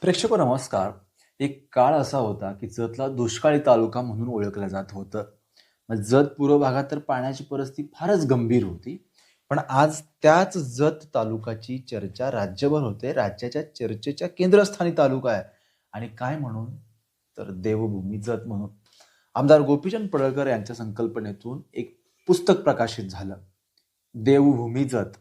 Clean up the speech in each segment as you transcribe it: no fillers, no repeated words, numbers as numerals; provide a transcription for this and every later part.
प्रेक्षको नमस्कार. एक काळ असा होता की जतला दुष्काळी तालुका म्हणून ओळखलं जात होतं. मग जत पूर्व भागात तर पाण्याची परिस्थिती फारच गंभीर होती. पण आज त्याच जत तालुक्याची चर्चा राज्यभर होते. राज्याच्या चर्चेच्या केंद्रस्थानी तालुका आहे. आणि काय म्हणून? तर देवभूमी जत म्हणून. आमदार गोपीचंद पडळकर यांच्या संकल्पनेतून एक पुस्तक प्रकाशित झालं. देवभूमी जत.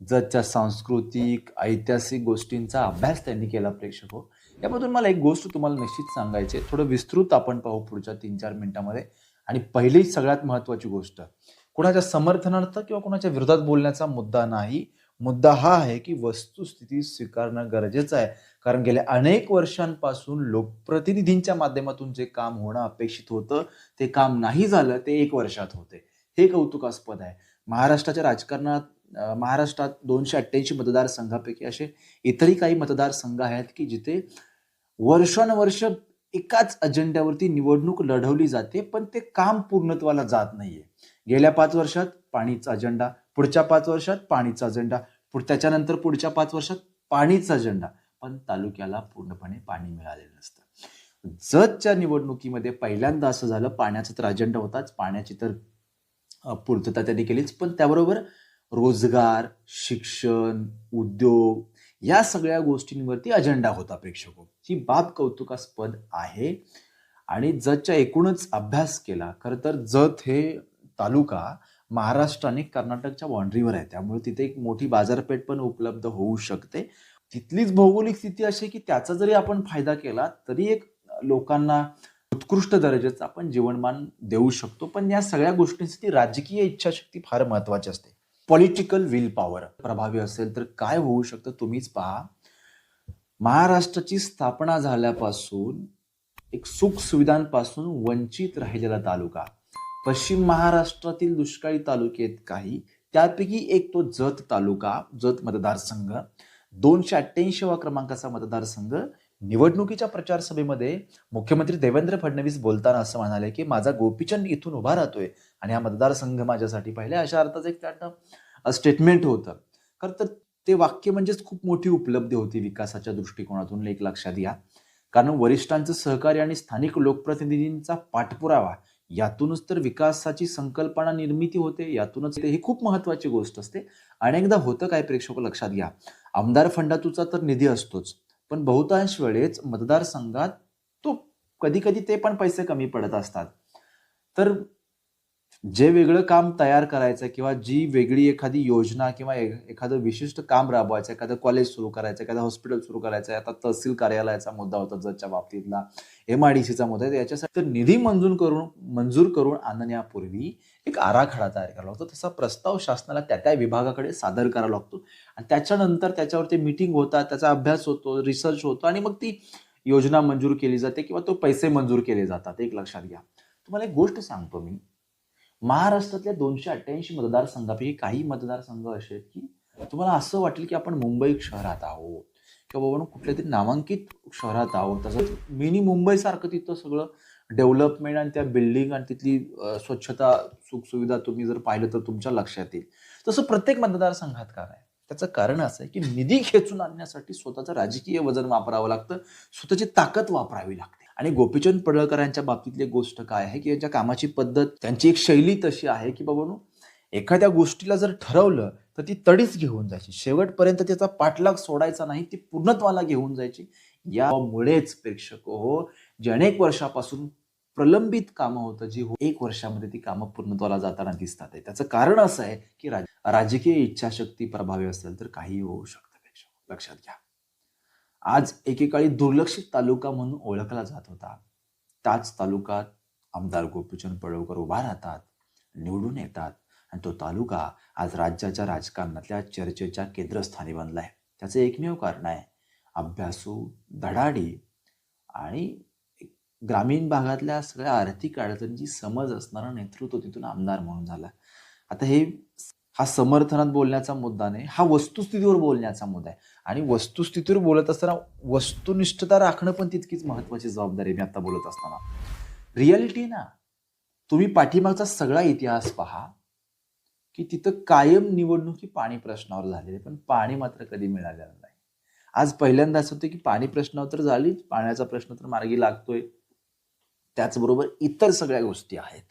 जतच्या सांस्कृतिक, ऐतिहासिक गोष्टींचा अभ्यास त्यांनी केला प्रेक्षको. यामधून मला एक गोष्ट तुम्हाला निश्चित सांगायची आहे. थोडं विस्तृत आपण पाहू पुढच्या 3-4 मिनिटांमध्ये. आणि पहिली सगळ्यात महत्त्वाची गोष्ट, कोणाच्या समर्थनार्थ किंवा कोणाच्या विरोधात बोलण्याचा मुद्दा नाही. मुद्दा हा आहे की वस्तुस्थिती स्वीकारणं गरजेचं आहे. कारण गेल्या अनेक वर्षांपासून लोकप्रतिनिधींच्या माध्यमातून जे काम होणं अपेक्षित होतं, ते काम नाही झालं. ते 1 वर्षात होते. हे कौतुकास्पद आहे. महाराष्ट्राच्या राजकारणात महाराष्ट्रात 288 मतदारसंघापैकी असे इतरही काही मतदारसंघ आहेत की जिथे वर्षानुवर्ष एकाच अजेंड्यावरती निवडणूक लढवली जाते, पण ते काम पूर्णत्वाला जात नाहीये. गेल्या 5 वर्षात पाणीचा अजेंडा, पुढच्या 5 वर्षात पाणीचा अजेंडा, त्याच्यानंतर पुढच्या 5 वर्षात पाणीचा अजेंडा, पण तालुक्याला पूर्णपणे पाणी मिळालेलं नसतं. जतच्या निवडणुकीमध्ये पहिल्यांदा असं झालं. पाण्याचा तर अजेंडा होताच, पाण्याची तर पूर्तता त्यांनी केलीच, पण त्याबरोबर रोजगार, शिक्षण, उद्योग या सगळ्या गोष्टींवरती अजेंडा होता प्रेक्षको. ही बाब कौतुकास्पद आहे. आणि जतच्या एकूणच अभ्यास केला, खरं तर जत हे तालुका महाराष्ट्र आणि कर्नाटकच्या बाउंड्रीवर आहे. त्यामुळे तिथे एक मोठी बाजारपेठ पण उपलब्ध होऊ शकते. तिथलीच भौगोलिक स्थिती अशी की त्याचा जरी आपण फायदा केला तरी एक लोकांना उत्कृष्ट दर्जाचं आपण जीवनमान देऊ शकतो. पण या सगळ्या गोष्टींसाठी राजकीय इच्छाशक्ती फार महत्वाची असते. पॉलिटिकल विल पॉवर प्रभावी असेल तर काय होऊ शकतं तुम्हीच पहा. महाराष्ट्राची स्थापना झाल्यापासून एक सुख सुविधांपासून वंचित राहिलेला तालुका. पश्चिम महाराष्ट्रातील दुष्काळी तालुके आहेत काही, त्यापैकी एक तो जत तालुका, जत मतदारसंघ. 288 क्रमांकाचा मतदारसंघ. निवडणुकीच्या प्रचार सभेमध्ये मुख्यमंत्री देवेंद्र फडणवीस बोलताना असं म्हणाले की माझा गोपीचंद इथून उभा राहतोय आणि हा मतदारसंघ माझ्यासाठी पाहिजे, अशा अर्थाचं एक त्यात स्टेटमेंट होतं. खरं तर ते वाक्य म्हणजेच खूप मोठी उपलब्धी होती विकासाच्या दृष्टिकोनातून, एक लक्षात घ्या. कारण वरिष्ठांचं सहकार्य आणि स्थानिक लोकप्रतिनिधींचा पाठपुरावा यातूनच तर विकासाची संकल्पना निर्मिती होते. यातूनच ही खूप महत्वाची गोष्ट असते. अनेकदा होतं काय प्रेक्षक लक्षात घ्या, आमदार फंडातूचा तर निधी असतोच, पण बहुतांश वेळेस मतदारसंघात तो कधी कधी ते पण पैसे कमी पडत असतात. तर जे वेगळं काम तयार करायचं किंवा जी वेगळी एखादी योजना किंवा एखादं विशिष्ट काम राबवायचं, एखादं कॉलेज सुरू करायचं, एखादं हॉस्पिटल सुरू करायचं, आता तहसील कार्यालयाचा मुद्दा होता जतच्या बाबतीतला, MIDCचा मुद्दा आहे, याच्यासाठी तर निधी मंजूर करून आणण्यापूर्वी एक आराखडा तयार करावा लागतो. तसा प्रस्ताव शासनाला त्या त्या विभागाकडे सादर करावा लागतो आणि त्याच्यानंतर त्याच्यावरती मीटिंग होतात, त्याचा अभ्यास होतो, रिसर्च होतो आणि मग ती योजना मंजूर केली जाते किंवा तो पैसे मंजूर केले जातात. एक लक्षात घ्या. तुम्हाला एक गोष्ट सांगतो मी. महाराष्ट्रातल्या 288 मतदारसंघापैकी काही मतदारसंघ असे आहेत की तुम्हाला असं वाटेल की आपण मुंबई शहरात आहोत किंवा बाबा कुठल्या तरी नामांकित शहरात आहोत. तसंच मिनी मुंबई सारखं तिथं सगळं डेव्हलपमेंट आणि त्या बिल्डिंग आणि तिथली स्वच्छता, सुखसुविधा तुम्ही जर पाहिलं तर तुमच्या लक्षात येईल. तसं प्रत्येक मतदारसंघात का नाही? त्याचं कारण असं आहे की निधी खेचून आणण्यासाठी स्वतःचं राजकीय वजन वापरावं लागतं, स्वतःची ताकद वापरावी लागते. आणि गोपीचंद पडळकर यांच्या बाबतीतली गोष्ट काय आहे की यांच्या कामाची पद्धत, त्यांची एक शैली तशी आहे की बाबांनो, एखाद्या गोष्टीला जर ठरवलं तर ती तडीच घेऊन जायची, शेवटपर्यंत त्याचा पाठलाग सोडायचा नाही, ती पूर्णत्वाला घेऊन जायची. यामुळेच प्रेक्षक हो, जे अनेक वर्षापासून प्रलंबित कामं होतं, जी 1 वर्षामध्ये ती कामं पूर्णत्वाला जाताना दिसतात आहे. त्याचं कारण असं आहे की राजकीय इच्छाशक्ती प्रभावी असेल तर काहीही होऊ शकतं प्रेक्षक, लक्षात घ्या. आज एकेकाळी दुर्लक्षित तालुका म्हणून ओळखला जात होता, त्याच तालुक्यात आमदार गोपीचंद पडळकर उभा राहतात, निवडून येतात आणि तो तालुका आज राज्याच्या राजकारणातल्या चर्चेच्या केंद्रस्थानी बनलाय. त्याचं एकमेव कारण आहे अभ्यासू, धडाडी आणि ग्रामीण भागातल्या सगळ्या आर्थिक अडचणींची समज असणारा नेतृत्व तिथून आमदार म्हणून झाला. आता हा समर्थनात बोलण्याचा मुद्दा नाही, हा वस्तुस्थितीवर बोलण्याचा मुद्दा आहे. आणि वस्तुस्थितीवर बोलत असताना वस्तुनिष्ठता राखणं पण तितकीच महत्वाची जबाबदारी आहे. मी आता बोलत असताना रियालिटी ना, तुम्ही पाठीमागचा सगळा इतिहास पहा की तिथं कायम निवडणुकी पाणी प्रश्नावर झालेली, पण पाणी मात्र कधी मिळालेलं नाही. आज पहिल्यांदा असं होतं की पाणी प्रश्नावर तर झालीच, पाण्याचा प्रश्न तर मार्गी लागतोय. त्याचबरोबर इतर सगळ्या गोष्टी आहेत.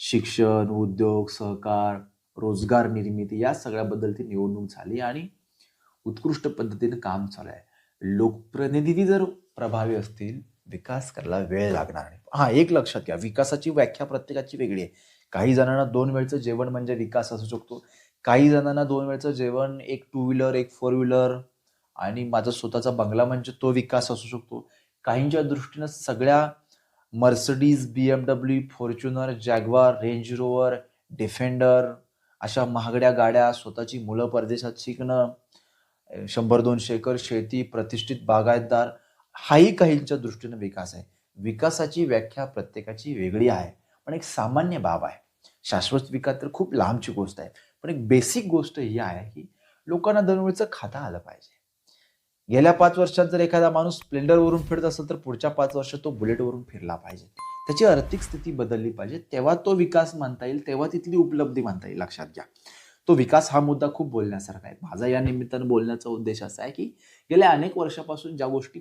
शिक्षण, उद्योग, सहकार, रोजगार निर्मिती या सगळ्याबद्दल ती निवडणूक झाली आणि उत्कृष्ट पद्धतीने काम चालू आहे. लोकप्रतिनिधी जर प्रभावी असतील, विकास करायला वेळ लागणार नाही. हां, एक लक्षात घ्या, विकासाची व्याख्या प्रत्येकाची वेगळी आहे. काही जणांना 2 वेळचं जेवण म्हणजे विकास असू शकतो. काही जणांना 2 वेळचं जेवण, एक टू व्हीलर, एक फोर व्हीलर आणि माझा स्वतःचा बंगला म्हणजे तो विकास असू शकतो. काहींच्या दृष्टीनं सगळ्या Mercedes, BMW, Fortuner, Jaguar, range Rover, defender अशा महागड्या गाड्या, स्वतःची मुलं परदेशात शिकणं, 100-200 एकर शेती, प्रतिष्ठित बागायतदार, हाही काहींच्या दृष्टीने विकास आहे. विकासाची व्याख्या प्रत्येकाची वेगळी आहे. पण एक सामान्य बाब आहे. शाश्वत विकास तर खूप लांबची गोष्ट आहे. पण एक बेसिक गोष्ट ही आहे की लोकांना दरवेळचं खाता आलं पाहिजे. गेल्या 5 वर्षात जर एखादा माणूस स्प्लेंडरवरून फिरत असेल तर पुढच्या 5 वर्षात तो बुलेटवरून फिरला पाहिजे. त्याची आर्थिक स्थिती बदलली पाहिजे. तेव्हा तो विकास म्हणता येईल, तेव्हा तिथली उपलब्धी म्हणता येईल. लक्षात घ्या. तो विकास हा मुद्दा खूप बोलण्यासारखा आहे. माझा या निमित्तानं बोलण्याचा उद्देश असा आहे की गेल्या अनेक वर्षापासून ज्या गोष्टी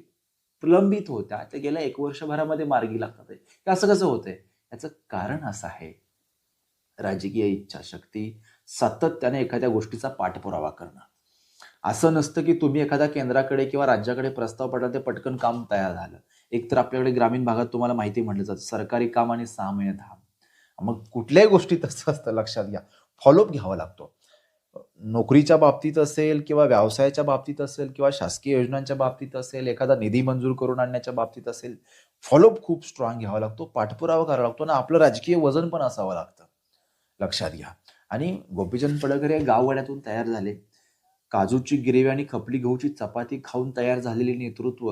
प्रलंबित होत्या त्या गेल्या 1 वर्षभरामध्ये मार्गी लागतात आहे. हे असं कसं होतंय? याचं कारण असं आहे, राजकीय इच्छाशक्ती, सातत्याने एखाद्या गोष्टीचा पाठपुरावा करणं. असं नसतं की तुम्ही एखाद्या केंद्राकडे किंवा राज्याकडे प्रस्ताव पाठवला ते पटकन काम तयार झालं. एकतर आपल्याकडे ग्रामीण भागात तुम्हाला माहिती म्हटलं जातं, सरकारी काम आणि 6 महिने थांब. मग कुठल्याही गोष्टीत असं असतं, लक्षात घ्या. फॉलोअप घ्यावा लागतो. नोकरीच्या बाबतीत असेल किंवा व्यवसायाच्या बाबतीत असेल किंवा शासकीय योजनांच्या बाबतीत असेल, एखादा निधी मंजूर करून आणण्याच्या बाबतीत असेल, फॉलोअप खूप स्ट्रॉंग घ्यावा लागतो, पाठपुरावा करावा लागतो आणि आपलं राजकीय वजन पण असावं लागतं. लक्षात घ्या. आणि गोपीचंद पडळकर हे गाववाड्यातून तयार झाले. काजूची गिरवी आणि खपली गहूची चपाती खाऊन तयार झालेले नेतृत्व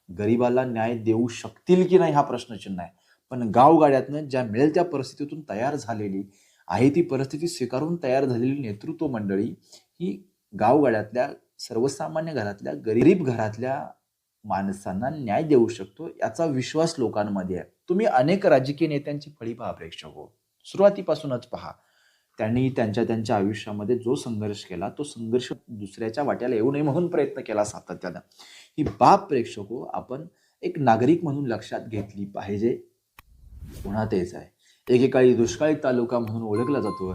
गरिबाला न्याय देऊ शकतील की नाही हा प्रश्नचिन्ह आहे. पण गावगाड्यातनं ज्या मिळेल त्या परिस्थितीतून तयार झालेली आहे, ती परिस्थिती स्वीकारून तयार झालेली नेतृत्व मंडळी ही गावगाड्यातल्या सर्वसामान्य घरातल्या गरीब घरातल्या माणसांना न्याय देऊ शकतो याचा विश्वास लोकांमध्ये आहे. तुम्ही अनेक राजकीय नेत्यांची फळी पहा प्रेक्षक हो. सुरुवातीपासूनच पहा. त्यांनी त्यांच्या त्यांच्या आयुष्यामध्ये जो संघर्ष केला, तो संघर्ष दुसऱ्याच्या वाट्याला येऊ नये म्हणून प्रयत्न केला सातत्यानं. ही बाब प्रेक्षको आपण एक नागरिक म्हणून लक्षात घेतली पाहिजे. पुन्हा तेच आहे. एकेकाळी दुष्काळी तालुका म्हणून ओळखला जातो,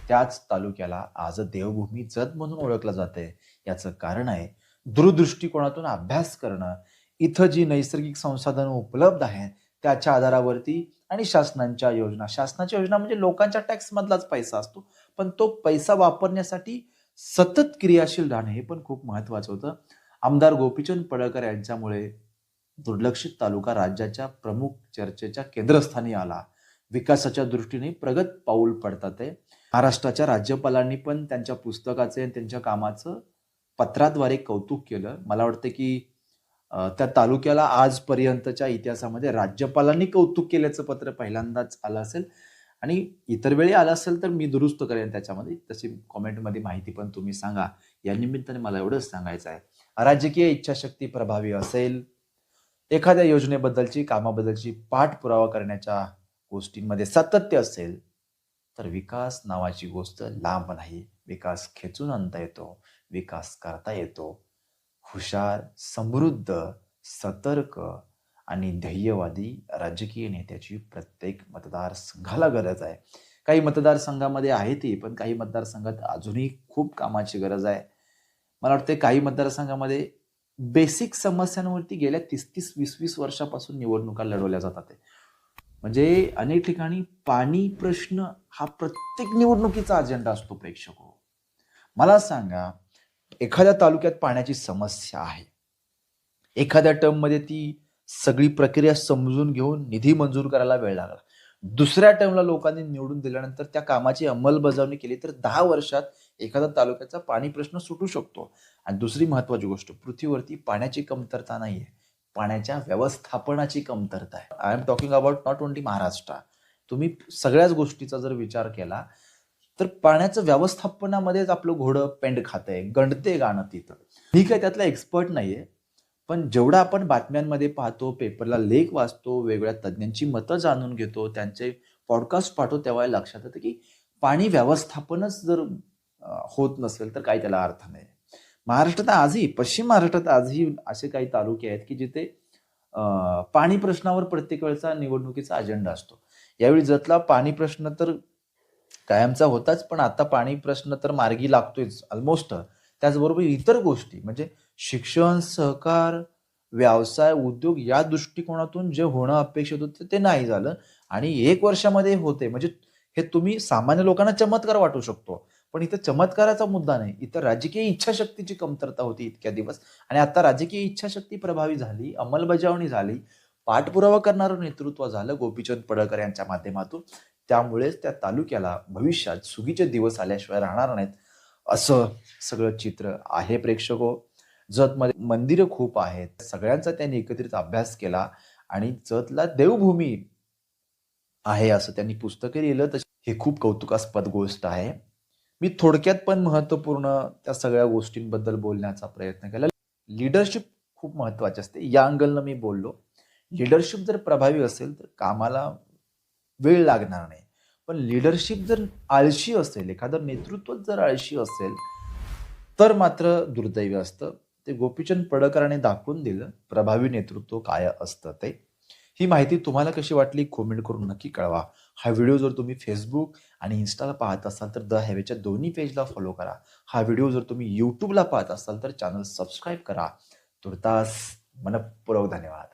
त्याच तालुक्याला आज देवभूमी जत म्हणून ओळखलं जातंय. याचं कारण आहे दूरदृष्टिकोनातून अभ्यास करणं. इथं जी नैसर्गिक संसाधनं उपलब्ध आहेत त्याच्या आधारावरती आणि शासनाच्या योजना म्हणजे लोकांच्या टॅक्समधलाच पैसा असतो. पण तो पैसा वापरण्यासाठी सतत क्रियाशील राहणं हे पण खूप महत्वाचं होतं. आमदार गोपीचंद पडळकर यांच्यामुळे दुर्लक्षित तालुका राज्याच्या प्रमुख चर्चेच्या केंद्रस्थानी आला. विकासाच्या दृष्टीने प्रगत पाऊल पडतात आहे. महाराष्ट्राच्या राज्यपालांनी पण त्यांच्या पुस्तकाचे आणि त्यांच्या कामाचं पत्राद्वारे कौतुक केलं. मला वाटतं की त्या तालुक्याला आजपर्यंतच्या इतिहासामध्ये राज्यपालांनी कौतुक केल्याचं पत्र पहिल्यांदाच आलं असेल आणि इतर वेळी आलं असेल तर मी दुरुस्त करेन त्याच्यामध्ये. तशी कॉमेंटमध्ये माहिती पण तुम्ही सांगा. या निमित्ताने मला एवढंच सांगायचं आहे, राजकीय इच्छाशक्ती प्रभावी असेल, एखाद्या योजनेबद्दलची, कामाबद्दलची पाठपुरावा करण्याच्या गोष्टींमध्ये सातत्य असेल, तर विकास नावाची गोष्ट लांब नाही. विकास खेचून आणता येतो, विकास करता येतो. हुशार, समृद्ध, सतर्क आणि ध्येयवादी राजकीय नेत्याची प्रत्येक मतदारसंघाला गरज आहे. काही मतदारसंघामध्ये आहे ती, पण काही मतदारसंघात अजूनही खूप कामाची गरज आहे. मला वाटतं काही मतदारसंघामध्ये बेसिक समस्यांवरती गेल्या 30-30, 20-20 वर्षापासून निवडणुका लढवल्या जातात. म्हणजे अनेक ठिकाणी पाणी प्रश्न हा प्रत्येक निवडणुकीचा अजेंडा असतो प्रेक्षक हो. मला सांगा, एखाद्या तालुक्यात पाण्याची समस्या आहे. एखाद्या टर्ममध्ये ती सगळी प्रक्रिया समजून घेऊन निधी मंजूर करायला वेळ लागला. दुसऱ्या टर्मला लोकांनी निवडून दिल्यानंतर त्या कामाची अंमलबजावणी केली तर 10 वर्षात एखाद्या तालुक्याचा पाणी प्रश्न सुटू शकतो. आणि दुसरी महत्वाची गोष्ट, पृथ्वीवरती पाण्याची कमतरता नाहीये, पाण्याच्या व्यवस्थापनाची कमतरता आहे. I am talking about not only Maharashtra. तुम्ही सगळ्याच गोष्टीचा जर विचार केला तर पाण्याचं व्यवस्थापनामध्येच आपलं घोडं पेंड खातंय, गंडते गाणं तिथं. मी काय त्यातला एक्सपर्ट नाहीये, पण जेवढं आपण बातम्यांमध्ये पाहतो, पेपरला लेख वाचतो, वेगवेगळ्या तज्ज्ञांची मतं जाणून घेतो, त्यांचे पॉडकास्ट पाहतो, तेव्हा लक्षात येतं की पाणी व्यवस्थापनच जर होत नसेल तर काही त्याला अर्थ नाही. महाराष्ट्रात आजही, पश्चिम महाराष्ट्रात आजही असे काही तालुके आहेत की जिथे पाणी प्रश्नावर प्रत्येक वेळेचा निवडणुकीचा अजेंडा असतो. यावेळी जतला पाणी प्रश्न तर कायमचा होताच, पण आता पाणी प्रश्न तर मार्गी लागतोयच ऑलमोस्ट. त्याचबरोबर इतर गोष्टी म्हणजे शिक्षण, सहकार, व्यवसाय, उद्योग या दृष्टिकोनातून जे होणं अपेक्षित होतं ते नाही झालं आणि 1 वर्षामध्ये होते. म्हणजे हे तुम्ही सामान्य लोकांना चमत्कार वाटू शकतो. पण इथं चमत्काराचा मुद्दा नाही. इथं राजकीय इच्छाशक्तीची कमतरता होती इतक्या दिवस आणि आता राजकीय इच्छाशक्ती प्रभावी झाली, अंमलबजावणी झाली, पाठपुरावा करणारं नेतृत्व झालं गोपीचंद पडळकर यांच्या माध्यमातून. त्यामुळेच त्या तालुक्याला भविष्यात सुगीचे दिवस आल्याशिवाय राहणार नाहीत, असं सगळं चित्र आहे प्रेक्षको. जतमध्ये मंदिरं खूप आहेत. सगळ्यांचा त्यांनी एकत्रित अभ्यास केला आणि जतला देवभूमी आहे असं त्यांनी पुस्तकं लिहिलं. हे खूप कौतुकास्पद गोष्ट आहे. मी थोडक्यात पण महत्त्वपूर्ण त्या सगळ्या गोष्टींबद्दल बोलण्याचा प्रयत्न केला. लीडरशिप खूप महत्त्वाची असते. या अँगलनं मी बोललो. लीडरशिप जर प्रभावी असेल तर कामाला वेळ लागणार नाही. पण लीडरशिप जर आळशी असेल, एखादं नेतृत्वच जर आळशी असेल, तर मात्र दुर्दैवी असतं. ते गोपीचंद पडळकरांनी दाखवून दिलं, प्रभावी नेतृत्व काय असतं ते. ही माहिती तुम्हाला कशी वाटली कमेंट करून नक्की कळवा. हा व्हिडिओ जर तुम्ही Facebook आणि Instaला पाहत असाल तर द हायवेच्या दोन्ही पेजला फॉलो करा. हा व्हिडिओ जर तुम्ही YouTubeला पाहत असाल तर चॅनल सबस्क्राईब करा. तुर्तास मनःपूर्वक धन्यवाद.